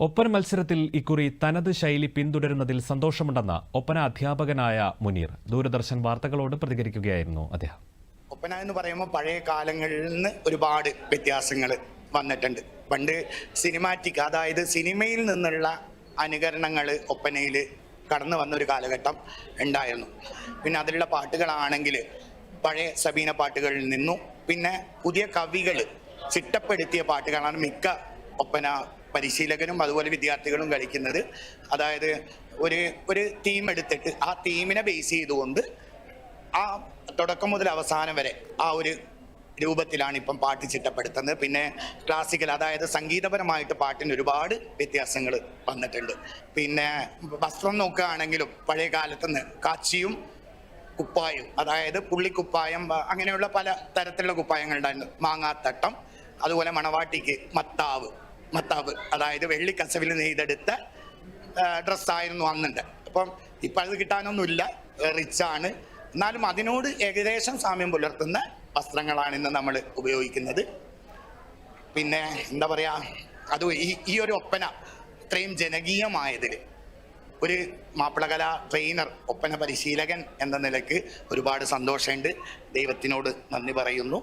ഒപ്പന മത്സരത്തിൽ ഇക്കുറി തനത് ശൈലി പിന്തുടരുന്നതിൽ സന്തോഷമുണ്ടെന്ന് ഒപ്പന അധ്യാപകനായ മുനീർ ദൂരദർശൻ വാർത്തകളോട് പ്രതികരിക്കുകയായിരുന്നു അദ്ദേഹം. ഒപ്പന എന്ന് പറയുമ്പോൾ പഴയ കാലങ്ങളിൽ നിന്ന് ഒരുപാട് വ്യത്യാസങ്ങൾ വന്നിട്ടുണ്ട്. പണ്ട് സിനിമാറ്റിക്, അതായത് സിനിമയിൽ നിന്നുള്ള അനുകരണങ്ങൾ ഒപ്പനയിൽ കടന്നു വന്നൊരു കാലഘട്ടം ഉണ്ടായിരുന്നു. പിന്നെ അതിലുള്ള പാട്ടുകളാണെങ്കിൽ പഴയ സബീന പാട്ടുകളിൽ നിന്നും പിന്നെ പുതിയ കവികൾ ചിട്ടപ്പെടുത്തിയ പാട്ടുകളാണ് മിക്ക ഒപ്പന പരിശീലകനും അതുപോലെ വിദ്യാർത്ഥികളും കളിക്കുന്നത്. അതായത് ഒരു തീം എടുത്തിട്ട് ആ തീമിനെ ബേസ് ചെയ്തുകൊണ്ട് ആ തുടക്കം മുതൽ അവസാനം വരെ ആ ഒരു രൂപത്തിലാണ് ഇപ്പം പാട്ട് ചിട്ടപ്പെടുത്തുന്നത്. പിന്നെ ക്ലാസിക്കൽ, അതായത് സംഗീതപരമായിട്ട് പാട്ടിന് ഒരുപാട് വ്യത്യാസങ്ങൾ വന്നിട്ടുണ്ട്. പിന്നെ വസ്ത്രം നോക്കുകയാണെങ്കിലും പഴയ കാലത്ത് നിന്ന് കാച്ചിയും കുപ്പായും, അതായത് പുള്ളിക്കുപ്പായം, അങ്ങനെയുള്ള പല തരത്തിലുള്ള കുപ്പായങ്ങൾ ഉണ്ടായിരുന്നു. മാങ്ങാത്തട്ടം, അതുപോലെ മണവാട്ടിക്ക് മത്താവ്, അതായത് വെള്ളിക്കസവിൽ നെയ്തെടുത്ത ഡ്രസ്സായിരുന്നു അന്നുണ്ട്. അപ്പം ഇപ്പം അത് കിട്ടാനൊന്നുമില്ല, റിച്ചാണ്. എന്നാലും അതിനോട് ഏകദേശം സാമ്യം പുലർത്തുന്ന വസ്ത്രങ്ങളാണ് ഇന്ന് നമ്മൾ ഉപയോഗിക്കുന്നത്. പിന്നെ എന്താ പറയുക, അത് ഈ ഒരു ഒപ്പന ഇത്രയും ജനകീയമായതിൽ ഒരു മാപ്പിളകല ട്രെയിനർ, ഒപ്പന പരിശീലകൻ എന്ന നിലയ്ക്ക് ഒരുപാട് സന്തോഷമുണ്ട്. ദൈവത്തിനോട് നന്ദി പറയുന്നു.